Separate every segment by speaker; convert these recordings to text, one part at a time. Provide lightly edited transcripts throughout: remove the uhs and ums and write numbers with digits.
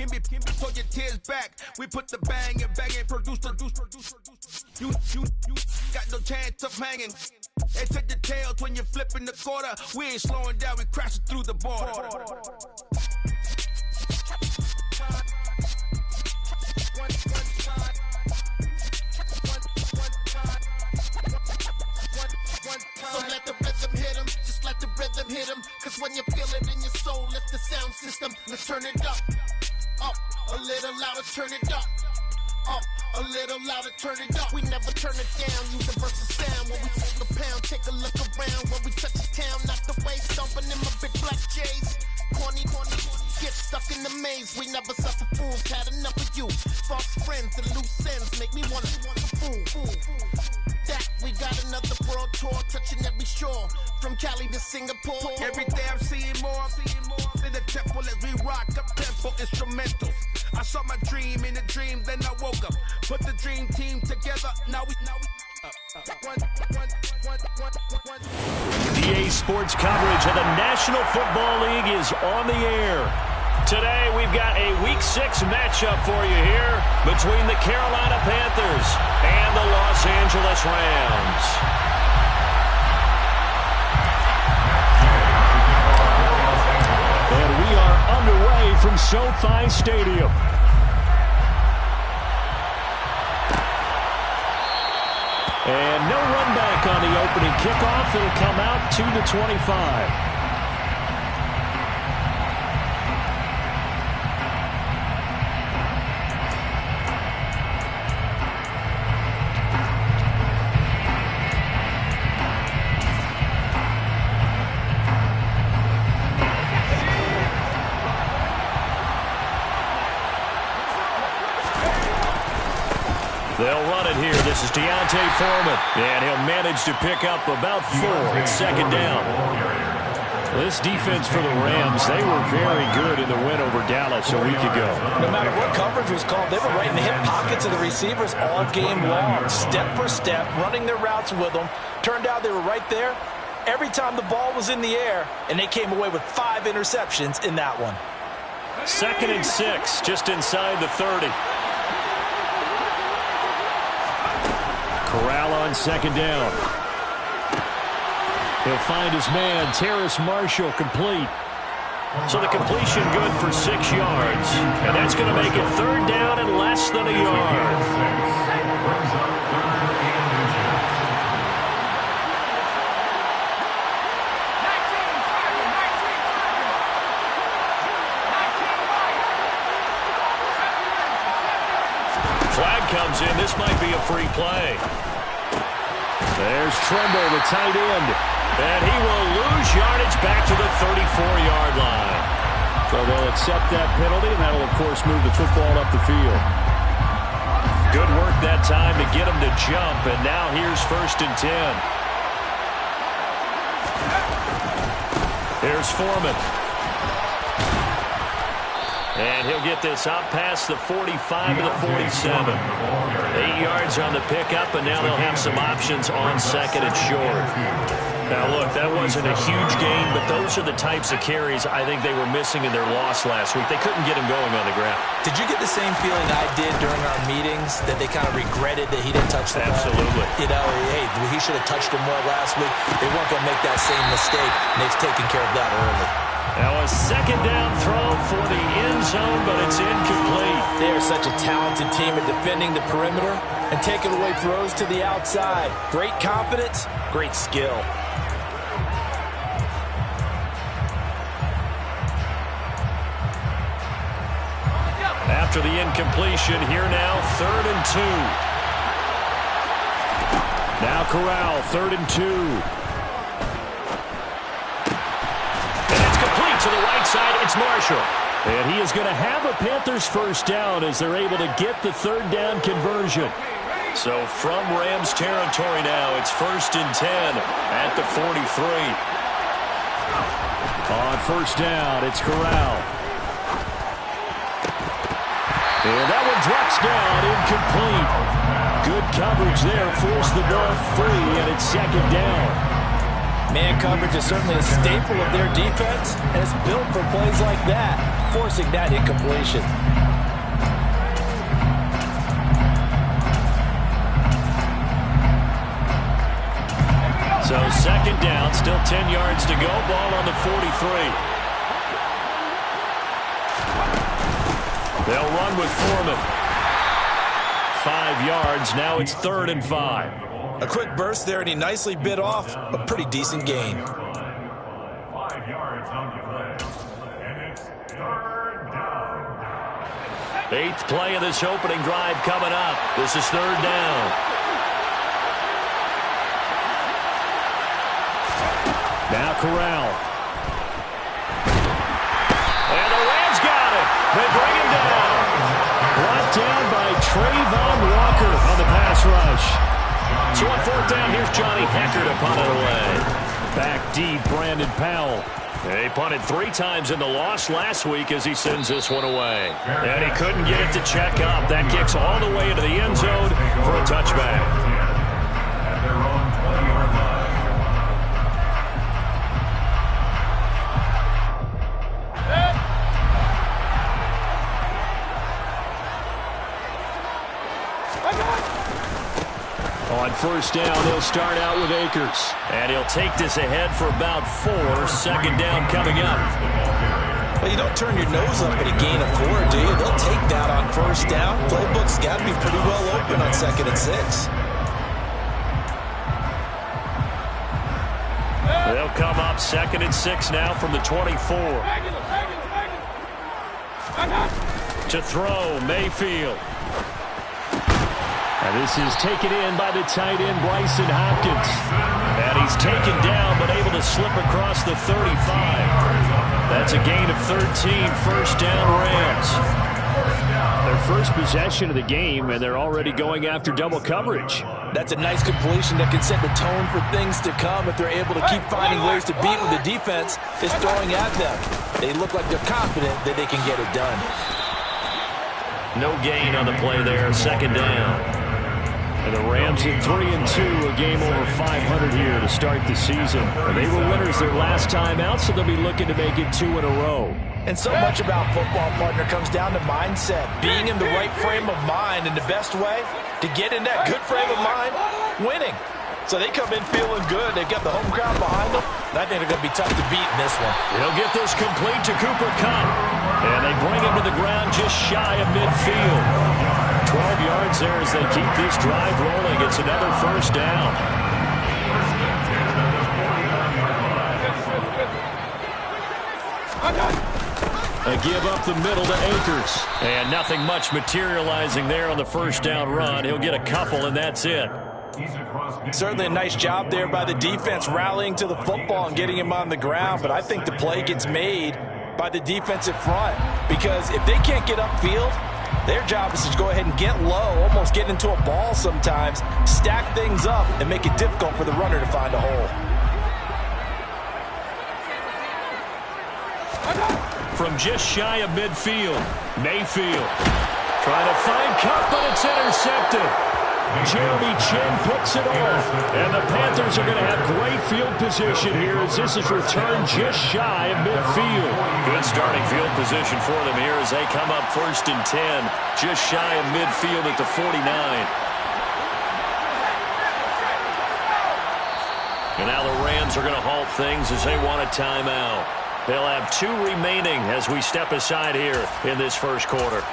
Speaker 1: pull your tears back. We put the bang and produce. You got no chance of hanging. They take the tails when you're flipping the quarter. We ain't slowing down, we crashing through the border. So let the rhythm hit 'em, just let the rhythm hit 'em. Cause when you feel it in your soul, lift the sound system. Let's turn it up a little louder, turn it up a little louder, turn it up. We never turn it down, universal sound. When we take a pound, take a look around. When we touch the town, knock the way, stomping in my big black J's. Corny, get stuck in the maze. We never suffer fools, had enough of you. False friends and loose ends make me wanna fool. That we got another world tour, touching every shore, from Cali to Singapore. Every day I'm seeing more in the temple as we rock up tempo instrumentals. I saw my dream in a dream, then I woke up. Put the dream team together. Now we.
Speaker 2: EA Sports coverage of the National Football League is on the air. Today we've got a Week 6 matchup for you here between the Carolina Panthers and the Los Angeles Rams. And we are underway from SoFi Stadium. And no run back on the opening kickoff. It'll come out to the 25. They'll run it here. This is Deontay Foreman, and he'll manage to pick up about 4. It's second down. This defense for the Rams, they were very good in the win over Dallas a week ago.
Speaker 3: No matter what coverage was called, they were right in the hip pockets of the receivers all game long, step for step, running their routes with them. Turned out they were right there every time the ball was in the air, and they came away with 5 interceptions in that one.
Speaker 2: 2nd and 6, just inside the 30. Corral on second down. He'll find his man, Terrace Marshall, complete. So the completion good for 6 yards. And that's going to make it 3rd down and less than a yard. Flag comes in. This might be a free play. There's Tremble, the tight end. And he will lose yardage back to the 34-yard line. So they'll accept that penalty, and that'll, of course, move the football up the field. Good work that time to get him to jump, and now here's 1st and 10. Here's Foreman. And he'll get this out past the 45 to the 47. 8 yards on the pickup, and now they'll have some options on 2nd and short. Now, look, that wasn't a huge gain, but those are the types of carries I think they were missing in their loss last week. They couldn't get him going on the ground.
Speaker 3: Did you get the same feeling I did during our meetings, that they kind of regretted that he didn't touch the ball?
Speaker 2: Absolutely.
Speaker 3: You know, hey, he should have touched him more last week. They weren't going to make that same mistake, and they've taken care of that early.
Speaker 2: Now a 2nd down throw for the end zone, but it's incomplete.
Speaker 3: They are such a talented team at defending the perimeter and taking away throws to the outside. Great confidence, great skill.
Speaker 2: After the incompletion, here now, 3rd and 2. Now Corral, 3rd and 2. And it's complete to the right side. It's Marshall. And he is going to have a Panthers 1st down as they're able to get the 3rd down conversion. So from Rams territory now, it's 1st and 10 at the 43. On 1st down, it's Corral. And that one drops down, incomplete. Good coverage there, forced the ball free, and it's 2nd down.
Speaker 3: Man coverage is certainly a staple of their defense, and it's built for plays like that. forcing that incompletion.
Speaker 2: So second down, still 10 yards to go. Ball on the 43. They'll run with Foreman. 5 yards. Now it's 3rd and 5.
Speaker 3: A quick burst there, and he nicely bit off a pretty decent gain.
Speaker 4: 5 yards on the play. And it's 3rd down.
Speaker 2: 8th play of this opening drive coming up. This is 3rd down. Now Corral. And the Rams got it. They bring him down. Brought down by Trayvon Walker on the pass rush. So on 4th down, here's Johnny Hecker to punt it away. Back deep, Brandon Powell. He punted 3 times in the loss last week as he sends this one away. And he couldn't get it to check up. That kicks all the way into the end zone for a touchback.
Speaker 4: At their own 20-yard line.
Speaker 2: On 1st down, he'll start out with Akers. And he'll take this ahead for about 4. 2nd down coming up.
Speaker 3: Well, you don't turn your nose up at a gain of 4, do you? They'll take that on 1st down. Playbook's got to be pretty well open on 2nd and 6.
Speaker 2: They'll come up 2nd and 6 now from the 24. To throw, Mayfield. And this is taken in by the tight end, Bryson Hopkins. And he's taken down, but able to slip across the 35. That's a gain of 13, 1st down Rams. Their first possession of the game, and they're already going after double coverage.
Speaker 3: That's a nice completion that can set the tone for things to come if they're able to keep finding ways to beat what the defense is throwing at them. They look like they're confident that they can get it done.
Speaker 2: No gain on the play there, 2nd down. And the Rams in 3-2, a game over 500 here to start the season. They were winners their last time out, so they'll be looking to make it 2 in a row.
Speaker 3: And so much about football, partner, comes down to mindset. Being in the right frame of mind, and the best way to get in that good frame of mind, winning. So they come in feeling good. They've got the home crowd behind them. I think they're going to be tough to beat in this one.
Speaker 2: He'll get this complete to Cooper Kupp. And they bring him to the ground just shy of midfield. 12 yards there as they keep this drive rolling. It's another 1st down. A give up the middle to Akers. And nothing much materializing there on the 1st down run. He'll get a couple, and that's it.
Speaker 3: Certainly a nice job there by the defense rallying to the football and getting him on the ground. But I think the play gets made by the defensive front. Because if they can't get upfield, their job is to go ahead and get low, almost get into a ball sometimes, stack things up, and make it difficult for the runner to find a hole.
Speaker 2: From just shy of midfield, Mayfield trying to find Kupp, but it's intercepted. Jeremy Chin puts it off. And the Panthers are going to have great field position here as this is returned just shy of midfield. Good starting field position for them here as they come up 1st and 10, just shy of midfield at the 49. And now the Rams are going to halt things as they want a timeout. They'll have 2 remaining as we step aside here in this 1st quarter.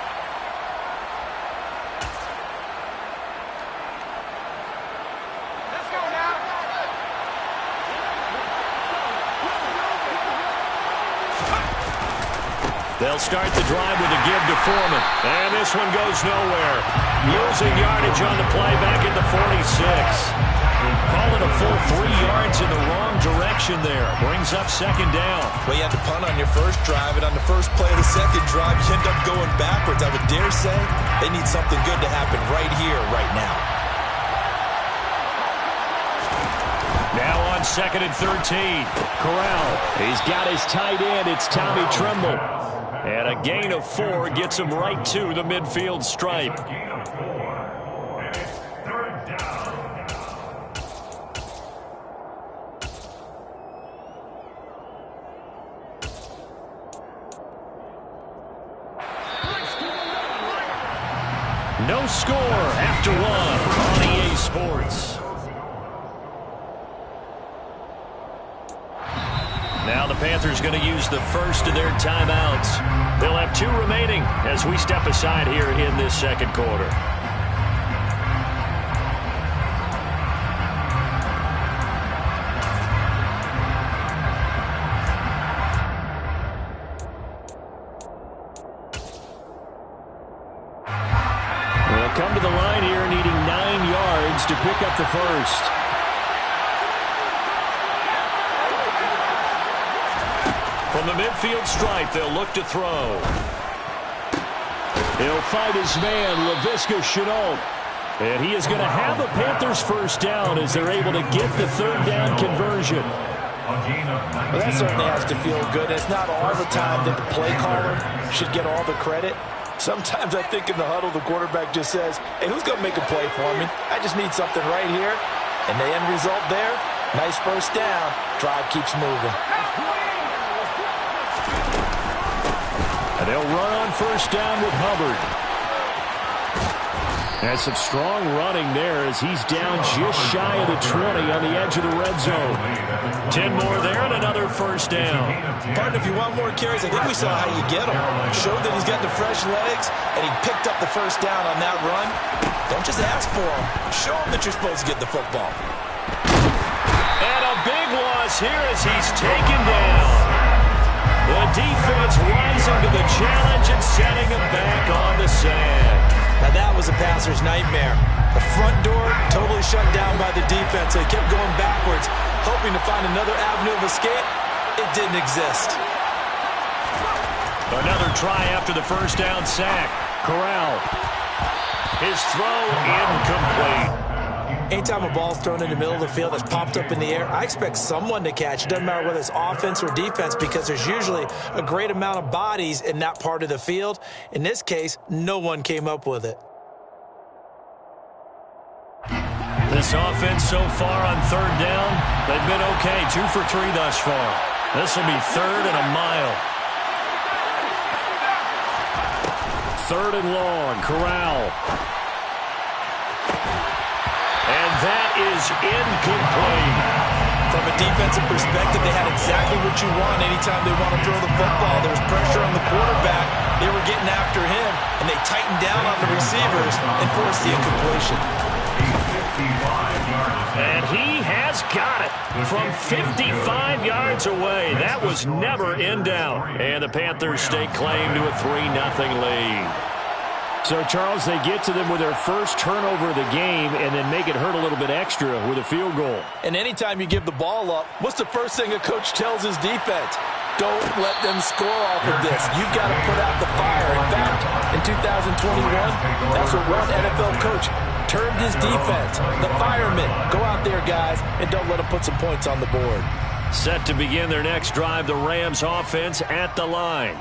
Speaker 2: They'll start the drive with a give to Foreman. And this one goes nowhere. Losing yardage on the play back at the 46. Call it a full 3 yards in the wrong direction there. Brings up 2nd down.
Speaker 3: Well, you had to punt on your first drive, and on the first play of the 2nd drive, you end up going backwards. I would dare say they need something good to happen right here, right now.
Speaker 2: Now on 2nd and 13. Corral. He's got his tight end. It's Tommy Tremble. And a gain of 4 gets him right to the midfield stripe. No score after one on EA Sports. Now the Panthers going to use the first of their timeouts. They'll have 2 remaining as we step aside here in this second quarter. They'll come to the line here needing 9 yards to pick up the first. From the midfield stripe, they'll look to throw. He'll find his man, Laviska Shenault. And he is going to have the Panthers first down as they're able to get the 3rd down conversion.
Speaker 3: Well, that certainly has to feel good. It's not all the time that the play caller should get all the credit. Sometimes I think in the huddle, the quarterback just says, hey, who's going to make a play for me? I just need something right here. And the end result there, nice first down. Drive keeps moving.
Speaker 2: And they'll run on first down with Hubbard. And some strong running there as he's down just shy of the 20 on the edge of the red zone. 10 more there and another first down.
Speaker 3: Partner, if you want more carries, I think we saw how you get him. Showed that he's got the fresh legs, and he picked up the first down on that run. Don't just ask for him. Show him that you're supposed to get the football.
Speaker 2: And a big loss here as he's taken down. The defense rising to the challenge and setting him back on the sand.
Speaker 3: Now that was a passer's nightmare. The front door totally shut down by the defense. They kept going backwards, hoping to find another avenue of escape. It didn't exist.
Speaker 2: Another try after the first down sack. Corral. His throw incomplete.
Speaker 3: Anytime a ball's thrown in the middle of the field that's popped up in the air, I expect someone to catch. It doesn't matter whether it's offense or defense because there's usually a great amount of bodies in that part of the field. In this case, no one came up with it.
Speaker 2: This offense so far on 3rd down, they've been okay. 2 for 3 thus far. This will be 3rd and a mile. 3rd and long. Corral. And that is incomplete.
Speaker 3: From a defensive perspective, they had exactly what you want anytime they want to throw the football. There was pressure on the quarterback. They were getting after him, and they tightened down on the receivers and forced the incompletion.
Speaker 2: And he has got it from 55 yards away. That was never in doubt. And the Panthers stake claim to a 3-0 lead. So, Charles, they get to them with their first turnover of the game and then make it hurt a little bit extra with a field goal.
Speaker 3: And anytime you give the ball up, what's the first thing a coach tells his defense? Don't let them score off of this. You've got to put out the fire. In fact, in 2021, that's what one NFL coach termed his defense. The firemen. Go out there, guys, and don't let them put some points on the board.
Speaker 2: Set to begin their next drive, the Rams offense at the line.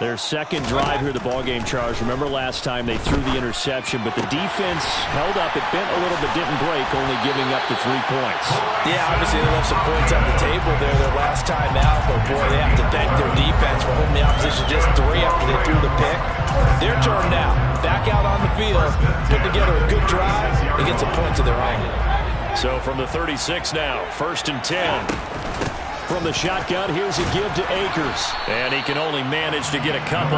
Speaker 2: Their second drive here, the ballgame, Charles. Remember last time they threw the interception, but the defense held up. It bent a little but didn't break, only giving up the 3 points.
Speaker 3: Yeah, obviously they left some points on the table there their last time out, but boy, they have to thank their defense for holding the opposition just 3 after they threw the pick. Their turn now. Back out on the field, put together a good drive, and get some points of their own.
Speaker 2: So from the 36 now, 1st and 10. From the shotgun, here's a give to Akers. And he can only manage to get a couple.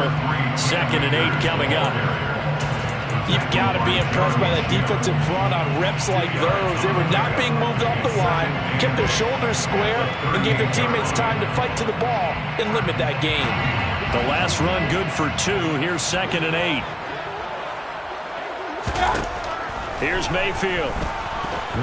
Speaker 2: 2nd and 8 coming up.
Speaker 3: You've got to be impressed by that defensive front on reps like those. They were not being moved off the line, kept their shoulders square, and gave their teammates time to fight to the ball and limit that gain.
Speaker 2: The last run good for 2. Here's 2nd and 8. Here's Mayfield.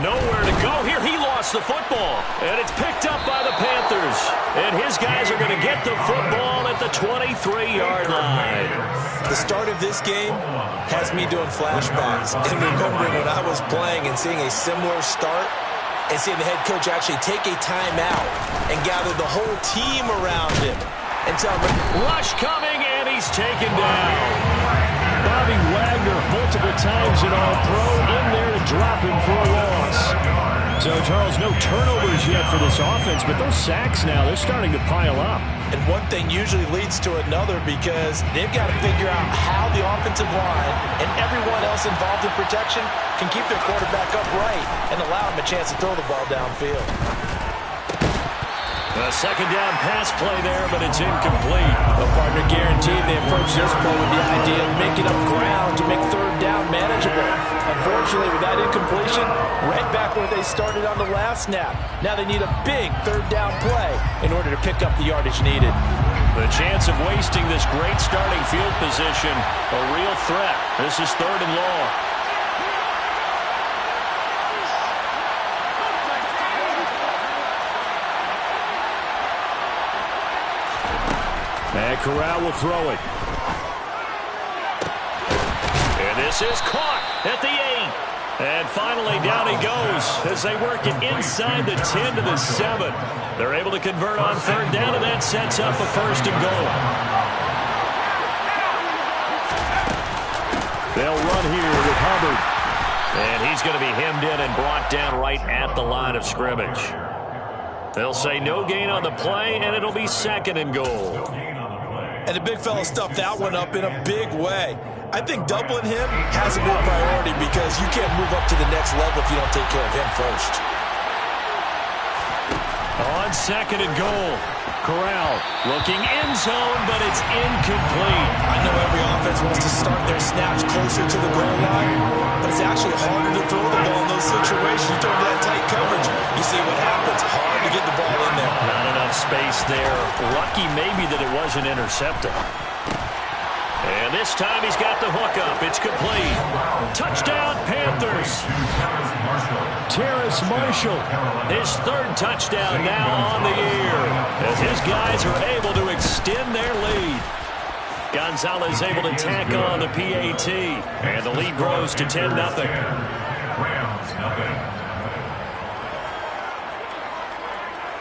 Speaker 2: Nowhere to go here. He lost the football. And it's picked up by the Panthers. And his guys are going to get the football at the 23-yard line.
Speaker 3: The start of this game has me doing flashbacks and remembering when I was playing and seeing a similar start and seeing the head coach actually take a timeout and gather the whole team around him and tell him,
Speaker 2: rush coming, and he's taken down. Bobby Wagner multiple times in All-Pro in there to drop him for a loss. So, Charles, no turnovers yet for this offense, but those sacks now, they're starting to pile up.
Speaker 3: And one thing usually leads to another because they've got to figure out how the offensive line and everyone else involved in protection can keep their quarterback upright and allow him a chance to throw the ball downfield.
Speaker 2: A second down pass play there, but it's incomplete.
Speaker 3: The partner guaranteed they approach this play with the idea of making up ground to make third down manageable. Unfortunately, with that incompletion, right back where they started on the last snap. Now they need a big third down play in order to pick up the yardage needed.
Speaker 2: The chance of wasting this great starting field position, a real threat. This is 3rd and long. And Corral will throw it. And this is caught at the 8. And finally down he goes as they work it inside the 10 to the 7. They're able to convert on 3rd down, and that sets up a 1st and goal. They'll run here with Hubbard. And he's going to be hemmed in and brought down right at the line of scrimmage. They'll say no gain on the play, and it'll be 2nd and goal.
Speaker 3: And the big fella stuffed that one up in a big way. I think doubling him has a big priority because you can't move up to the next level if you don't take care of him first.
Speaker 2: On 2nd and goal, Corral looking end zone, but it's incomplete.
Speaker 3: I know every offense wants to start their snaps closer to the goal line, but it's actually harder to throw the ball in those situations. You throw into that tight coverage, you see what happens. Hard to get the ball in there.
Speaker 2: Not enough space there. Lucky maybe that it wasn't intercepted. And this time he's got the hook up. It's complete. Touchdown, Panthers. Terrace Marshall, his 3rd touchdown now on the year, as his guys are able to extend their lead. Gonzalez able to tack on the PAT, and the lead grows to 10-0.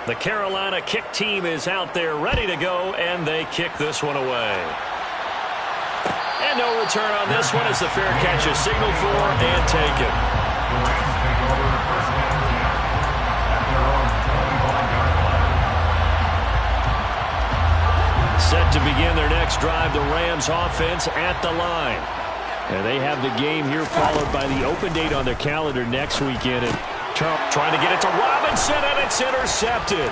Speaker 2: The Carolina kick team is out there ready to go, and they kick this one away. And no return on this one as the fair catch is signaled for and taken. Set to begin their next drive, the Rams offense at the line. And they have the game here followed by the open date on their calendar next weekend. And Charles trying to get it to Robinson, and it's intercepted.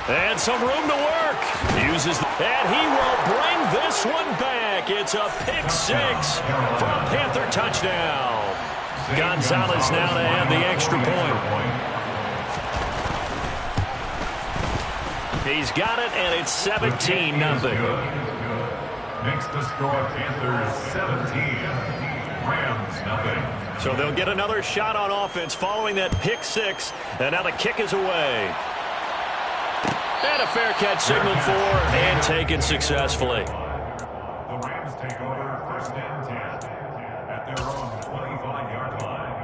Speaker 2: And some room to work. And he will bring this one back. It's a pick 6 for a Panther touchdown. Gonzalez now to add the extra point. He's got it, and it's 17-0.
Speaker 4: Next to score, Panthers 17, Rams 0.
Speaker 2: So they'll get another shot on offense following that pick 6, and now the kick is away. And a fair catch signaled for and taken successfully.
Speaker 4: The Rams take over 1st and 10 at their own 25-yard line.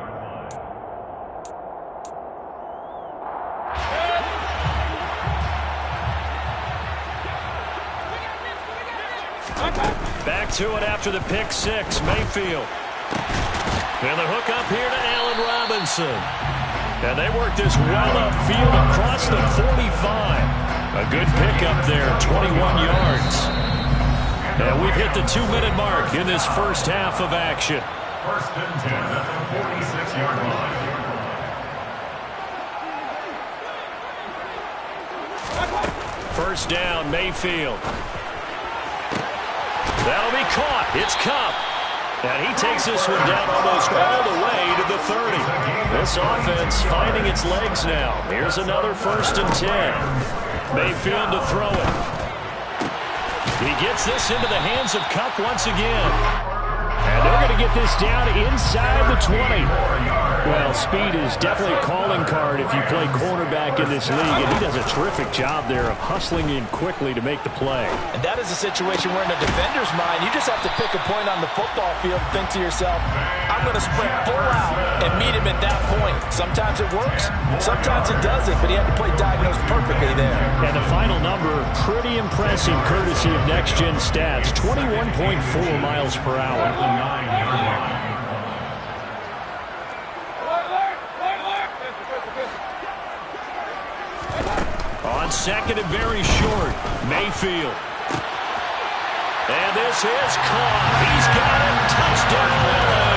Speaker 2: Back to it after the pick 6, Mayfield. And the hook up here to Allen Robinson. And they work this well upfield across the 45. A good pickup there, 21 yards. And we've hit the 2-minute mark in this first half of action.
Speaker 4: 1st and 10 at the 46-yard line.
Speaker 2: 1st down, Mayfield. That'll be caught. It's Kupp. And he takes this one down almost all the way to the 30. This offense finding its legs now. Here's another 1st and 10. Mayfield to throw it. He gets this into the hands of Kupp once again. And they're going to get this down inside the 20. Well, speed is definitely a calling card if you play cornerback in this league, and he does a terrific job there of hustling in quickly to make the play.
Speaker 3: And that is a situation where in a defender's mind, you just have to pick a point on the football field and think to yourself, I'm going to sprint full out and meet him at that point. Sometimes it works, sometimes it doesn't, but he had to play diagnosed perfectly there.
Speaker 2: And the final number, pretty impressive courtesy of Next Gen Stats, 21.4 miles per hour. On second and very short, Mayfield. And this is caught. He's got it. Touchdown, LA.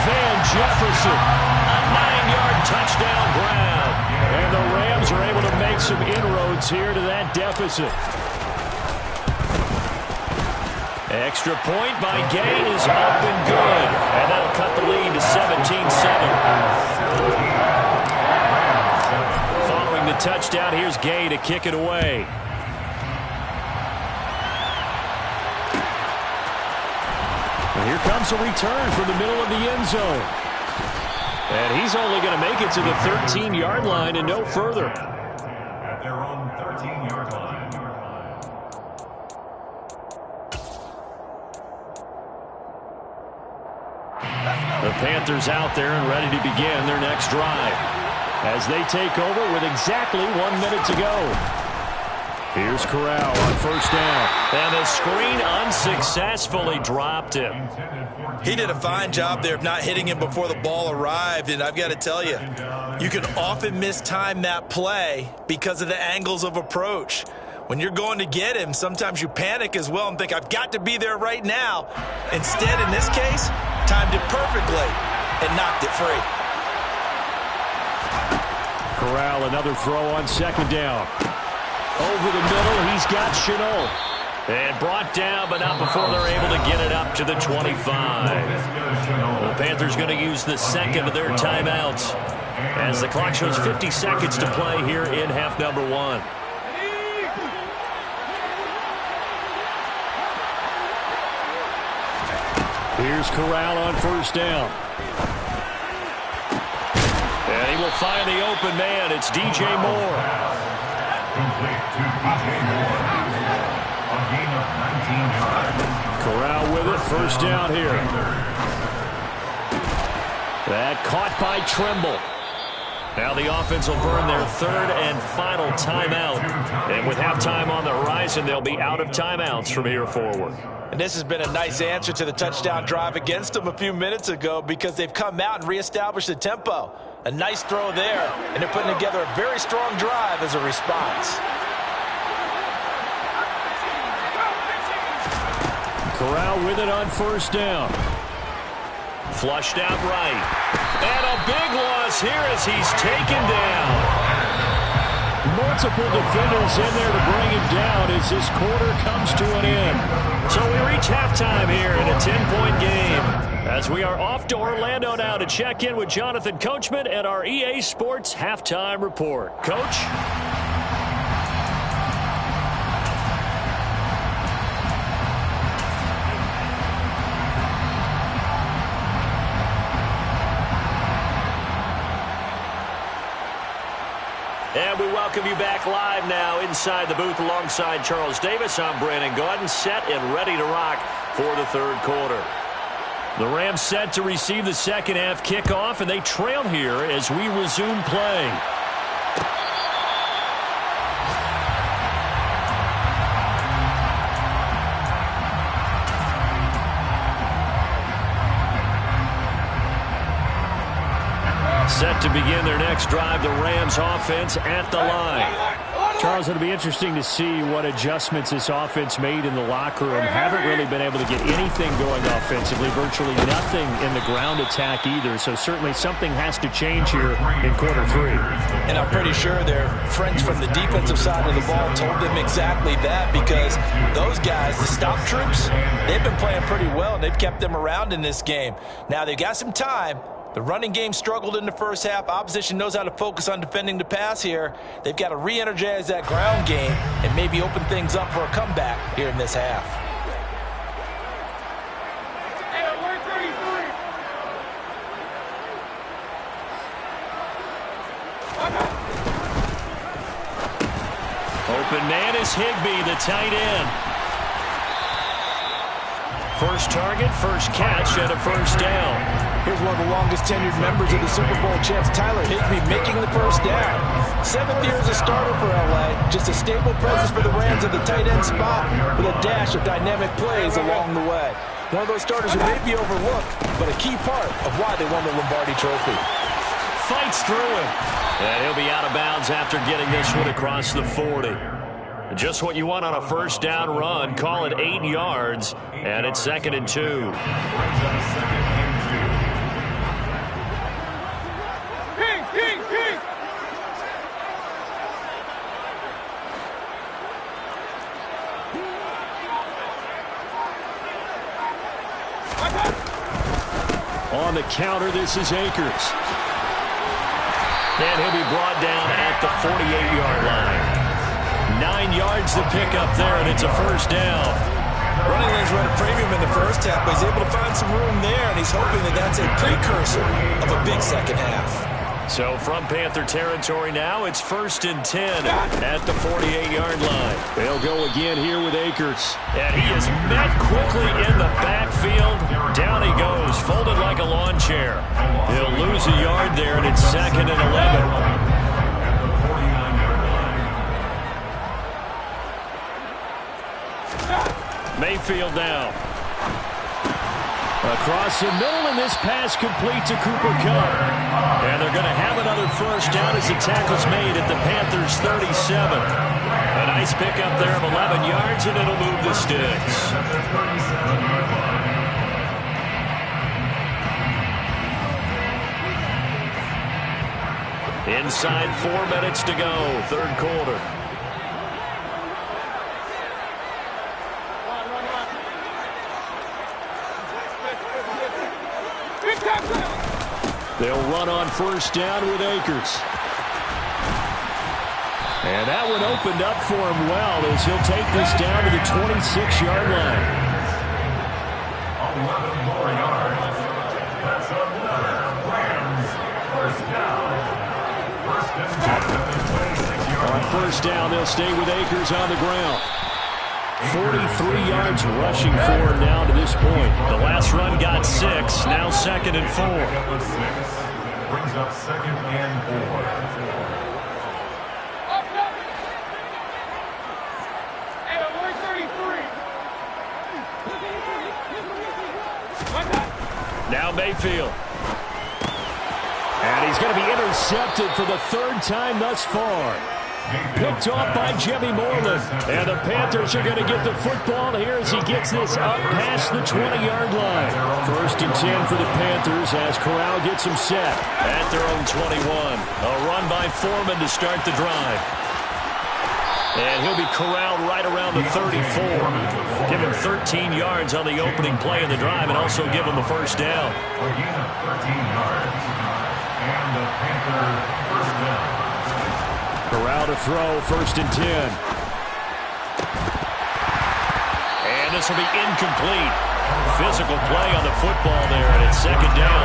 Speaker 2: Van Jefferson, a 9-yard touchdown grab. And the Rams are able to make some inroads here to that deficit. Extra point by Gay is up and good. And that'll cut the lead to 17-7. Following the touchdown, here's Gay to kick it away. And here comes a return from the middle of the end zone. And he's only going to make it to the 13-yard line and no further.
Speaker 4: At their own 13-yard line.
Speaker 2: The Panthers out there and ready to begin their next drive as they take over with exactly 1 minute to go. Here's Corral on first down. And the screen unsuccessfully dropped him.
Speaker 3: He did a fine job there of not hitting him before the ball arrived, and I've got to tell you, you can often mistime that play because of the angles of approach. When you're going to get him, sometimes you panic as well and think, I've got to be there right now. Instead, in this case, timed it perfectly and knocked it free.
Speaker 2: Corral, another throw on second down. Over the middle, he's got Chenault. And brought down, but not before they're able to get it up to the 25. The Panthers going to use the second of their timeouts as the clock shows 50 seconds to play here in half number 1. Here's Corral on first down. And he will find the open man. It's DJ Moore.
Speaker 4: Complete to DJ Moore. A gain of 19 yards.
Speaker 2: Corral with it. First down here. That caught by Trimble. Now the offense will burn their third and final timeout. And with halftime on the horizon, they'll be out of timeouts from here forward.
Speaker 3: And this has been a nice answer to the touchdown drive against them a few minutes ago because they've come out and reestablished the tempo. A nice throw there, and they're putting together a very strong drive as a response.
Speaker 2: Corral with it on first down. Flushed out right. And a big loss here as he's taken down. Multiple defenders in there to bring him down as this quarter comes to an end. So we reach halftime here in a 10-point game as we are off to Orlando now to check in with Jonathan Coachman and our EA Sports Halftime Report. Coach? And we welcome you back live now inside the booth alongside Charles Davis. I'm Brandon Gaudin, set and ready to rock for the third quarter. The Rams set to receive the second half kickoff, and they trail here as we resume play. Set to begin their next drive, the Rams offense at the line. Charles, it'll be interesting to see what adjustments this offense made in the locker room. Haven't really been able to get anything going offensively, virtually nothing in the ground attack either. So certainly something has to change here in quarter 3.
Speaker 3: And I'm pretty sure their friends from the defensive side of the ball told them exactly that, because those guys, the stop troops, they've been playing pretty well, and they've kept them around in this game. Now they've got some time. The running game struggled in the first half. Opposition knows how to focus on defending the pass here. They've got to re-energize that ground game and maybe open things up for a comeback here in this half.
Speaker 2: Open man is Higbee, the tight end. First target, first catch, and a first down.
Speaker 3: Here's one of the longest tenured members of the Super Bowl champs, Tyler Higbee, making the first down. 7th year as a starter for LA. Just a stable presence for the Rams at the tight end spot with a dash of dynamic plays along the way. One of those starters who may be overlooked, but a key part of why they won the Lombardi Trophy.
Speaker 2: fights through it. And he'll be out of bounds after getting this one across the 40. Just what you want on a first down run. Call it 8 yards, and it's 2nd and 2. On the counter, this is Akers. And he'll be brought down at the 48-yard line. 9 yards to pick up there, and it's a first down.
Speaker 3: Running lanes run a premium in the first half, but he's able to find some room there, and he's hoping that that's a precursor of a big second half.
Speaker 2: So from Panther territory now, it's 1st and 10 at the 48-yard line. They'll go again here with Akers. And he is met quickly in the backfield. Down he goes, folded like a lawn chair. He'll lose a yard there, and it's 2nd and 11. Mayfield now. Across the middle, and this pass complete to Cooper Kupp. And they're going to have another first down as the tackle's made at the Panthers' 37. A nice pickup there of 11 yards, and it'll move the sticks. Inside 4 minutes to go, third quarter. They'll run on first down with Akers. And that one opened up for him well as he'll take this down to the 26-yard line.
Speaker 4: 11 more yards. That's another Rams first down. First and 10 at the 26-yard line.
Speaker 2: On first down, they'll stay with Akers on the ground. 43 yards rushing for him now to this point. The last run got 6, now 2nd and 4.
Speaker 4: Brings up 2nd and 4.
Speaker 2: Now Mayfield. And he's going to be intercepted for the 3rd time thus far. Picked off by Jimmy Moreland. And the Panthers are going to get the football here as he gets this up past the 20-yard line. 1st and 10 for the Panthers as Corral gets him set at their own 21. A run by Foreman to start the drive. And he'll be corralled right around the 34. Give him 13 yards on the opening play of the drive and also give him a first down.
Speaker 4: 13 yards. And the Panther first down.
Speaker 2: Corral to throw, 1st and 10. And this will be incomplete. Physical play on the football there, and it's 2nd down.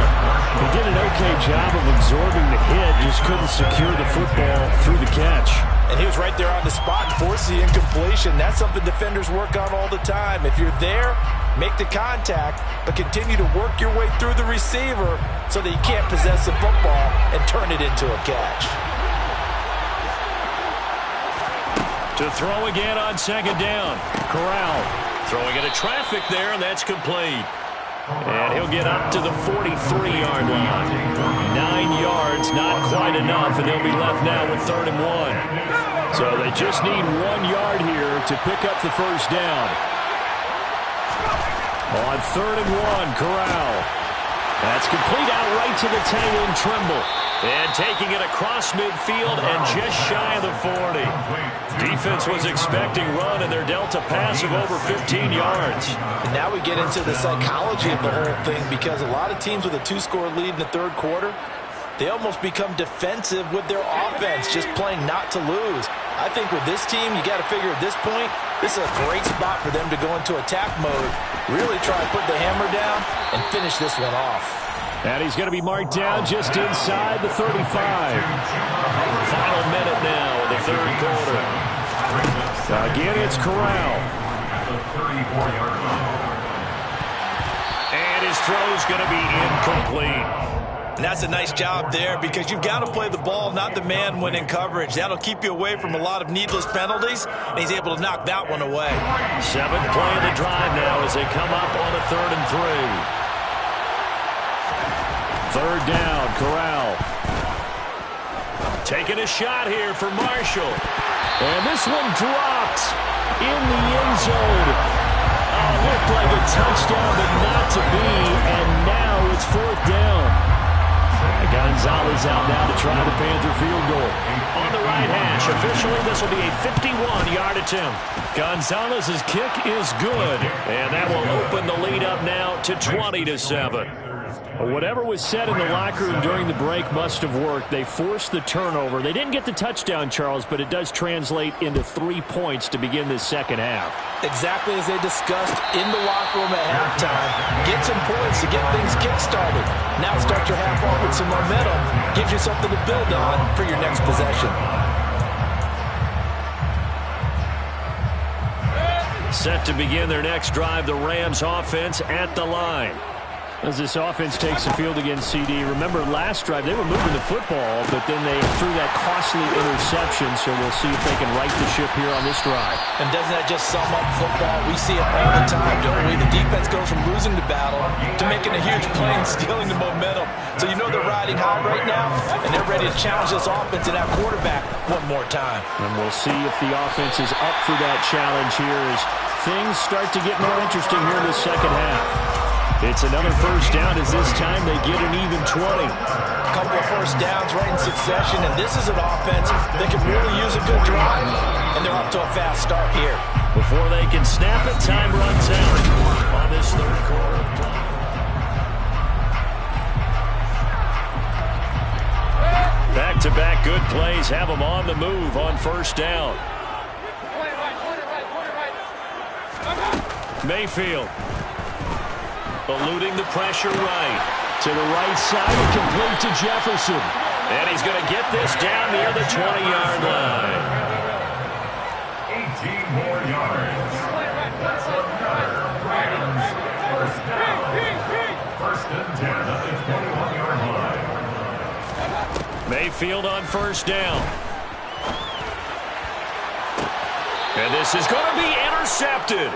Speaker 5: He did an okay job of absorbing the hit, just couldn't secure the football through the catch.
Speaker 3: And he was right there on the spot and forced the incompletion. That's something defenders work on all the time. If you're there, make the contact, but continue to work your way through the receiver so that you can't possess the football and turn it into a catch.
Speaker 2: To throw again on 2nd down. Corral throwing into traffic there, and that's complete. And he'll get up to the 43-yard line. 9 yards, not quite enough, and they'll be left now with 3rd and 1. So they just need 1 yard here to pick up the first down. On 3rd and 1, Corral. That's complete out right to the tight end, Trimble. And taking it across midfield and just shy of the 40. Defense was expecting run, and they're dealt a pass of over 15 yards.
Speaker 3: And now we get into the psychology of the whole thing, because a lot of teams with a 2-score lead in the 3rd quarter, they almost become defensive with their offense, just playing not to lose. I think with this team, you got to figure at this point, this is a great spot for them to go into attack mode, really try to put the hammer down and finish this one off.
Speaker 2: And he's going to be marked down just inside the 35. Final minute now in the 3rd quarter. Again, it's Corral. And his throw's going to be incomplete.
Speaker 3: And that's a nice job there, because you've got to play the ball, not the man when in coverage. That'll keep you away from a lot of needless penalties, and he's able to knock that one away.
Speaker 2: 7th play of the drive now as they come up on a 3rd and 3. 3rd down, Corral. Taking a shot here for Marshall.
Speaker 5: And this one dropped in the end zone. Looked like a touchdown, but not to be. And now it's fourth down. Gonzalez out now to try the Panther field goal.
Speaker 2: On the right hash, officially this will be a 51-yard attempt.
Speaker 5: Gonzalez's kick is good.
Speaker 2: And that will open the lead up now to 20-7.
Speaker 5: Whatever was said in the locker room during the break must have worked. They forced the turnover. They didn't get the touchdown, Charles, but it does translate into 3 points to begin this second half.
Speaker 3: Exactly as they discussed in the locker room at halftime. Get some points to get things kick-started. Now start your half off with some momentum. Gives you something to build on for your next possession.
Speaker 2: Set to begin their next drive, the Rams offense at the line.
Speaker 5: As this offense takes the field against CD, remember last drive they were moving the football, but then they threw that costly interception, so we'll see if they can right the ship here on this drive.
Speaker 3: And doesn't that just sum up football? We see it all the time, don't we? The defense goes from losing the battle to making a huge play and stealing the momentum. So you know they're riding high right now, and they're ready to challenge this offense and that quarterback one more time.
Speaker 5: And we'll see if the offense is up for that challenge here as things start to get more interesting here in the second half. It's another first down as this time they get an even 20.
Speaker 3: A couple of first downs right in succession, and this is an offense that could really use a good drive, and they're off to a fast start here.
Speaker 2: Before they can snap it, time runs out on this third quarter of play. Back-to-back good plays have them on the move on first down. Mayfield. Eluding the pressure right.
Speaker 5: To the right side, complete to Jefferson.
Speaker 2: And he's going to get this down near the 20-yard line.
Speaker 4: 18 more yards. That's another Rams first down. First and 10 at the 21-yard line.
Speaker 2: Mayfield on first down. And this is going to be intercepted.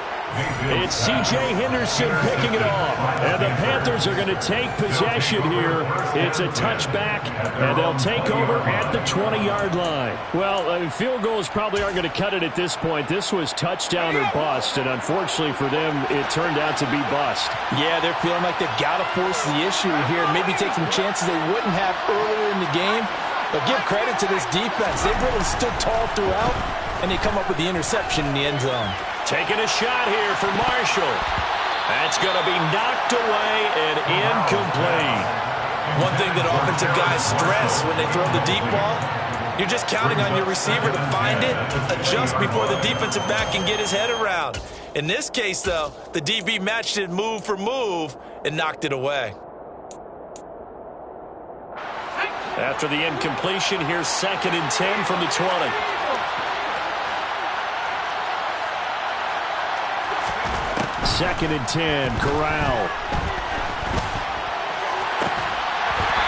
Speaker 5: It's C.J. Henderson picking it off. And the Panthers are going to take possession here. It's a touchback, and they'll take over at the 20-yard line. Well, field goals probably aren't going to cut it at this point. This was touchdown or bust, and unfortunately for them, it turned out to be bust.
Speaker 3: Yeah, they're feeling like they've got to force the issue here. Maybe take some chances they wouldn't have earlier in the game. But give credit to this defense. They've really stood tall throughout, and they come up with the interception in the end zone.
Speaker 2: Taking a shot here for Marshall. That's going to be knocked away and incomplete.
Speaker 3: One thing that offensive guys stress when they throw the deep ball, you're just counting on your receiver to find it, adjust before the defensive back can get his head around. In this case, though, the DB matched it move for move and knocked it away.
Speaker 2: After the incompletion, here's 2nd and 10 from the 20.
Speaker 5: Second and 10, Corral.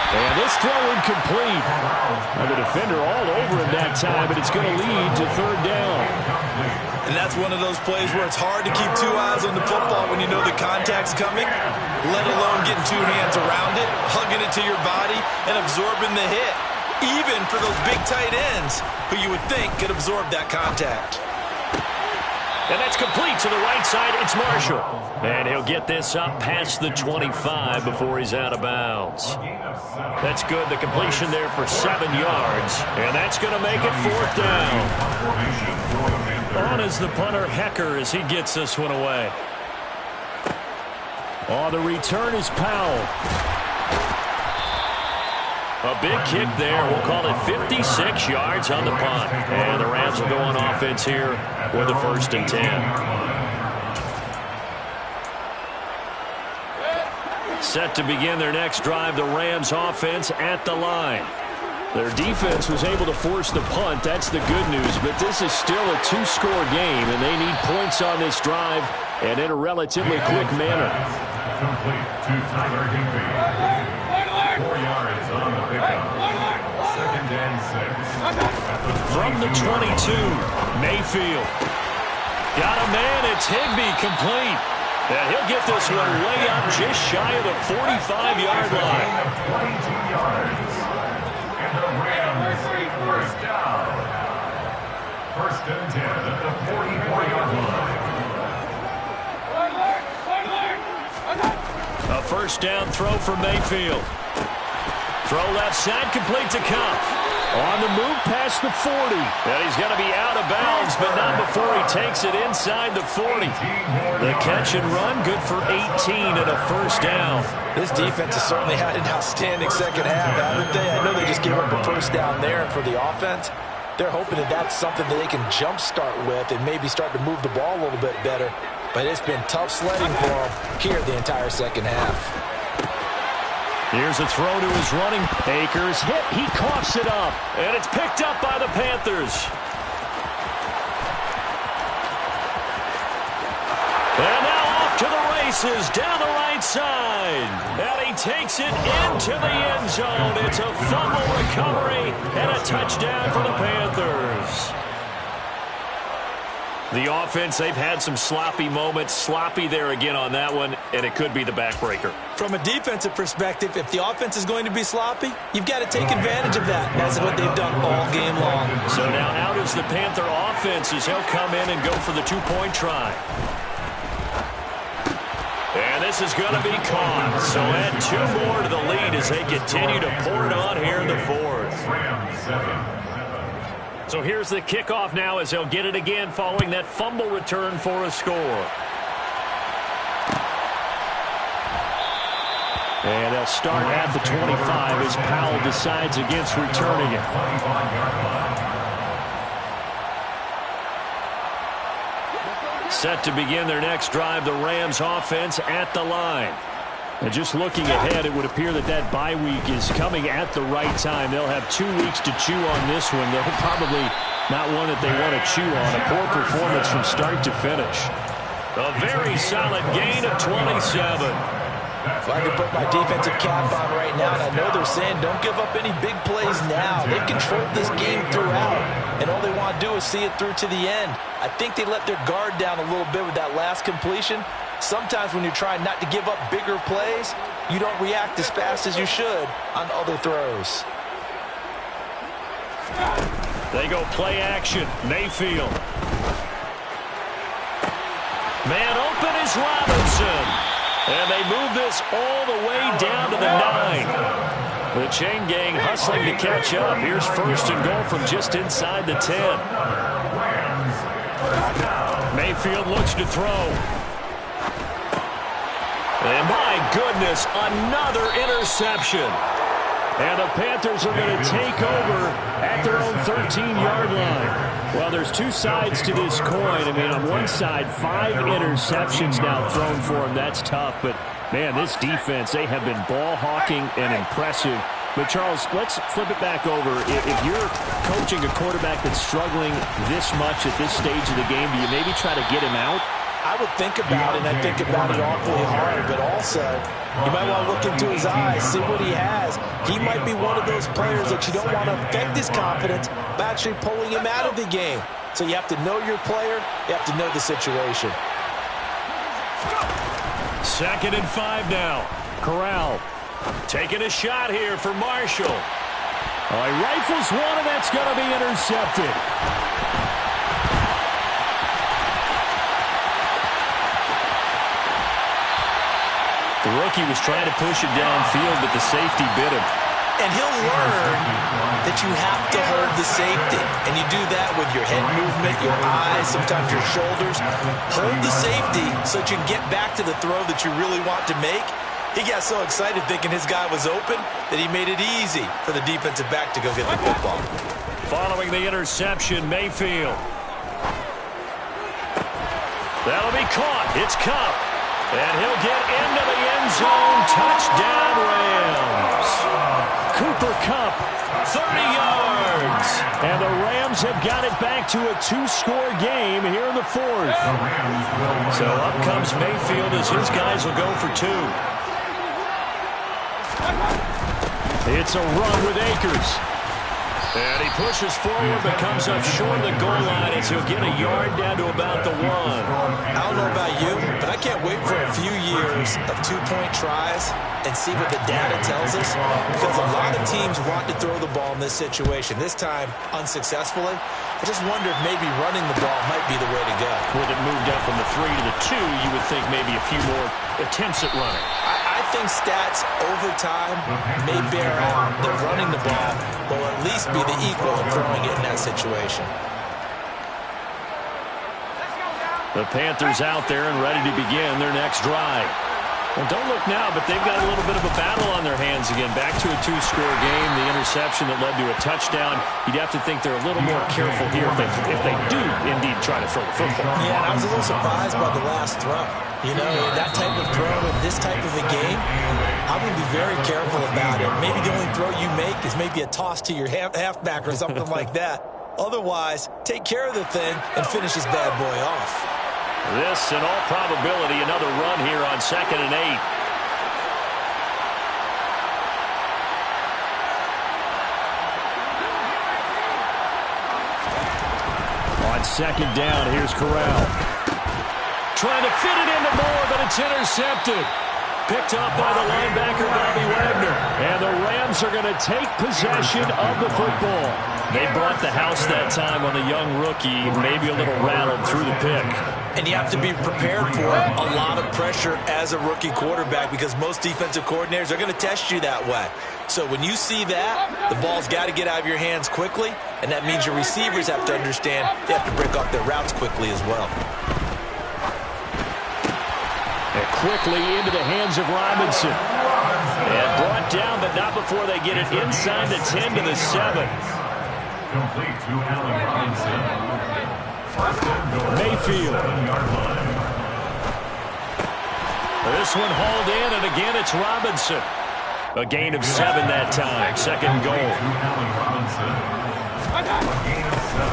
Speaker 5: And this throw incomplete. And the defender all over him that time, but it's going to lead to third down.
Speaker 3: And that's one of those plays where it's hard to keep two eyes on the football when you know the contact's coming, let alone getting two hands around it, hugging it to your body, and absorbing the hit, even for those big tight ends who you would think could absorb that contact.
Speaker 2: And that's complete to the right side. It's Marshall. And he'll get this up past the 25 before he's out of bounds. That's good. The completion there for 7 yards. And that's going to make it fourth down. On is the punter, Hecker, as he gets this one away.
Speaker 5: On the return is Powell.
Speaker 2: A big kick there. We'll call it 56 yards on the punt. And the Rams will go on offense here with the 1st and 10. Set to begin their next drive, the Rams offense at the line.
Speaker 5: Their defense was able to force the punt. That's the good news. But this is still a 2-score game, and they need points on this drive and in a relatively quick manner.
Speaker 4: Complete to Tyler Higbee. 4 yards on the pickup. 2nd and 6.
Speaker 2: From the 22, Mayfield. Got a man, it's Higbee, complete. And he'll get this one way up just shy of the 45-yard line.
Speaker 4: 22 yards. And the Rams, first down. First and 10 at the 44-yard line.
Speaker 2: A first down throw for Mayfield. Throw left side, complete to Cup. On the move past the 40. And he's going to be out of bounds, but not before he takes it inside the 40. The catch and run, good for 18 and a first down.
Speaker 3: This defense has certainly had an outstanding second half, haven't they? I know they just gave up a first down there, and for the offense, they're hoping that that's something that they can jumpstart with and maybe start to move the ball a little bit better. But it's been tough sledding for them here the entire second half.
Speaker 2: Here's a throw to his running. Akers hit. He coughs it up. And it's picked up by the Panthers. And now off to the races down the right side. And he takes it into the end zone. It's a fumble recovery and a touchdown for the Panthers. The offense, they've had some sloppy moments. Sloppy there again on that one, and it could be the backbreaker.
Speaker 3: From a defensive perspective, if the offense is going to be sloppy, you've got to take advantage of that. That's what they've done all game long.
Speaker 2: So now out is the Panther offense as he'll come in and go for the two-point try. And this is going to be caught. So add two more to the lead as they continue to pour it on here in the fourth. So here's the kickoff now as they'll get it again following that fumble return for a score. And they'll start at the 25 as Powell decides against returning it. Set to begin their next drive, the Rams offense at the line. And just looking ahead, it would appear that that bye week is coming at the right time. They'll have 2 weeks to chew on this one. They're probably not one that they want to chew on. A poor performance from start to finish. A very solid gain of 27.
Speaker 3: If I could put my defensive cap on right now, and I know they're saying don't give up any big plays now. They've controlled this game throughout, and all they want to do is see it through to the end. I think they let their guard down a little bit with that last completion. Sometimes when you're trying not to give up bigger plays, you don't react as fast as you should on other throws.
Speaker 2: They go play action. Mayfield. Man open is Robinson. And they move this all the way down to the 9. The chain gang hustling to catch up. Here's first and goal from just inside the 10. Mayfield looks to throw. And my goodness, another interception. And the Panthers are going to take over at their own 13-yard line. Well, there's two sides to this coin. I mean, on one side, 5 interceptions now thrown for him. That's tough. But, man, this defense, they have been ball hawking and impressive. But, Charles, let's flip it back over. If you're coaching a quarterback that's struggling this much at this stage of the game, do you maybe try to get him out?
Speaker 3: I would think about it, and I think about it awfully hard, but also you might want to look into his eyes, see what he has. He might be one of those players that you don't want to affect his confidence by actually pulling him out of the game. So you have to know your player, you have to know the situation.
Speaker 2: 2nd and 5 now. Corral taking a shot here for Marshall. Oh, he rifles one, and that's going to be intercepted. The rookie was trying to push it downfield, but the safety bit him.
Speaker 3: And he'll learn that you have to hold the safety. And you do that with your head movement, your eyes, sometimes your shoulders. Hold the safety so that you can get back to the throw that you really want to make. He got so excited thinking his guy was open that he made it easy for the defensive back to go get the football.
Speaker 2: Following the interception, Mayfield. That'll be caught. It's Cup. And he'll get into the end zone. Touchdown, Rams. Cooper Kupp, 30 yards. And the Rams have got it back to a 2-score game here in the 4th. So up comes Mayfield as his guys will go for 2. It's a run with Akers.
Speaker 5: And he pushes forward but comes up short of the goal line as he'll get a yard down to about the 1.
Speaker 3: I don't know about you, but I can't wait for a few years of two-point tries and see what the data tells us, because a lot of teams want to throw the ball in this situation. This time, unsuccessfully. I just wonder if maybe running the ball might be the way to go.
Speaker 5: With it moved up from the 3 to the 2, you would think maybe a few more attempts at running.
Speaker 3: I think stats over time may bear out that running the ball will at least be the equal of throwing it in that situation.
Speaker 5: The Panthers out there and ready to begin their next drive. Well, don't look now, but they've got a little bit of a battle on their hands again. Back to a 2-score game. The interception that led to a touchdown. You'd have to think they're a little more careful here if they do indeed try to throw the football.
Speaker 3: Yeah, and I was a little surprised by the last throw. You know, that type of throw in this type of a game, I'm going to be very careful about it. Maybe the only throw you make is maybe a toss to your halfback or something like that. Otherwise, take care of the thing and finish this bad boy off.
Speaker 5: This, in all probability, another run here on 2nd and 8. On 2nd down, here's Corral. Trying to fit it into Moore, but it's intercepted. Picked up by the linebacker, Bobby Wagner. And the Rams are going to take possession of the football. They brought the house that time on the young rookie, maybe a little rattled through the pick.
Speaker 3: And you have to be prepared for a lot of pressure as a rookie quarterback, because most defensive coordinators are going to test you that way. So when you see that, the ball's got to get out of your hands quickly, and that means your receivers have to understand they have to break off their routes quickly as well.
Speaker 5: And quickly into the hands of Robinson. And brought down, but not before they get it inside the 10 to the 7.
Speaker 4: Complete to Allen Robinson. First and goal.
Speaker 5: Mayfield.
Speaker 4: 7-yard line.
Speaker 5: This one hauled in, and again it's Robinson. A gain of 7 that time. 2nd goal.
Speaker 4: Allen Robinson.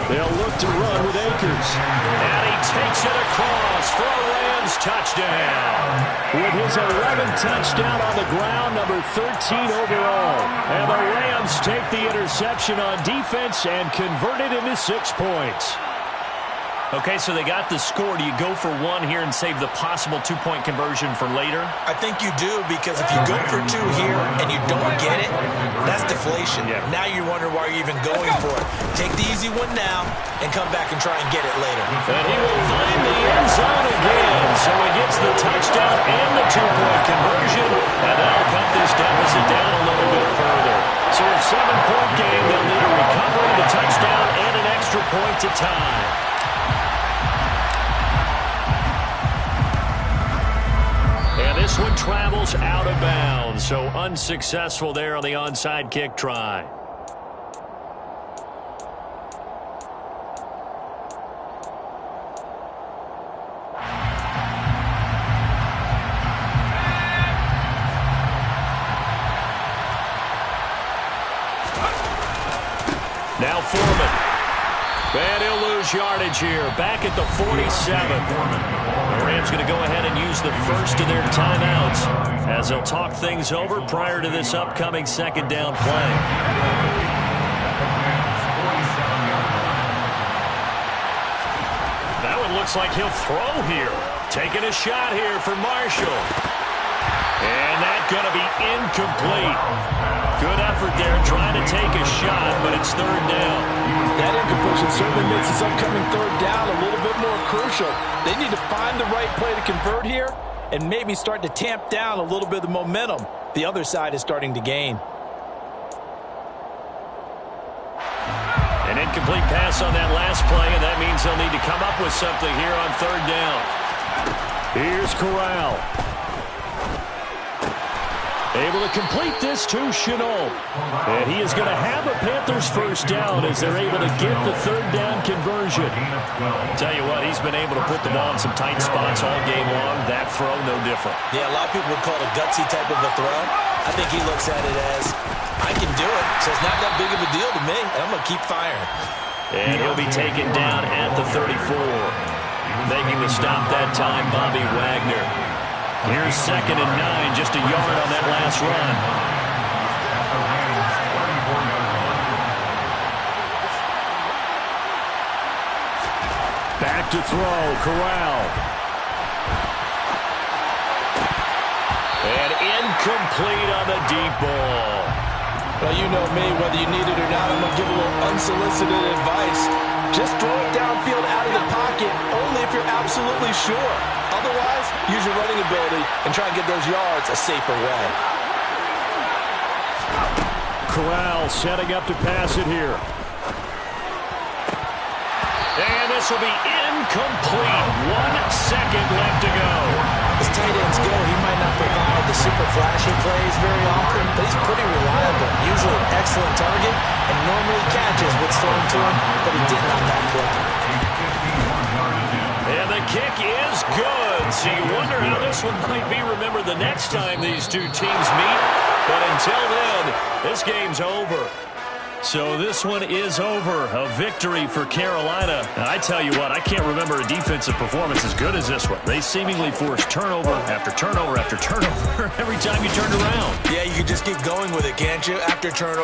Speaker 5: They'll look to run with Akers. And he takes it across for a Rams touchdown. With his 11th touchdown on the ground, number 13 overall. And the Rams take the interception on defense and convert it into 6 points. Okay, so they got the score. Do you go for 1 here and save the possible 2-point conversion for later?
Speaker 3: I think you do, because if you go for 2 here and you don't get it, that's deflation.
Speaker 5: Yeah.
Speaker 3: Now you wonder why you're even going for it. Take the easy one now and come back and try and get it later.
Speaker 5: And he will find the end zone again. So he gets the touchdown and the 2-point conversion. And that'll cut this deficit down a little bit further. So a 7-point game, they'll need a recovery, the touchdown, and an extra point to tie. And this one travels out of bounds, so unsuccessful there on the onside kick try. Now Foreman. And he'll lose yardage here, back at the 47. The Rams going to go ahead and use the first of their timeouts as they'll talk things over prior to this upcoming 2nd down play. That one looks like he'll throw here. Taking a shot here for Marshall. And that's going to be incomplete. Good effort there trying to take a shot, but it's 3rd down.
Speaker 3: That incompletion certainly makes this upcoming 3rd down a little bit more crucial. They need to find the right play to convert here and maybe start to tamp down a little bit of the momentum the other side is starting to gain.
Speaker 5: An incomplete pass on that last play, and that means they'll need to come up with something here on 3rd down. Here's Corral. Able to complete this to Chenault. And he is going to have a Panthers first down as they're able to get the 3rd down conversion. Tell you what, he's been able to put the ball in some tight spots all game long. That throw, no different.
Speaker 3: Yeah, a lot of people would call it a gutsy type of a throw. I think he looks at it as, I can do it, so it's not that big of a deal to me, and I'm going to keep firing.
Speaker 5: And he'll be taken down at the 34. Making the stop that time, Bobby Wagner. Here's 2nd and 9, just a yard on that last run. back to throw. Corral. And incomplete on the deep ball.
Speaker 3: Well, you know me, whether you need it or not, I'm going to give a little unsolicited advice. Just throw it downfield out of the pocket, only if you're absolutely sure. Otherwise, use your running ability and try and get those yards a safer way.
Speaker 5: Corral setting up to pass it here. And this will be incomplete. 1 second left to go.
Speaker 3: As tight ends go, he might not provide the super flashy plays very often, but he's pretty reliable. Usually an excellent target and normally catches what's thrown to him, but he didn't on that play.
Speaker 2: And the kick is good. So you wonder how this one might be remembered the next time these two teams meet. But until then, this game's over. So this one is over. A victory for Carolina. And I tell you what, I can't remember a defensive performance as good as this one. They seemingly forced turnover after turnover after turnover every time you turned around.
Speaker 3: Yeah, you can just keep going with it, can't you? After turnover.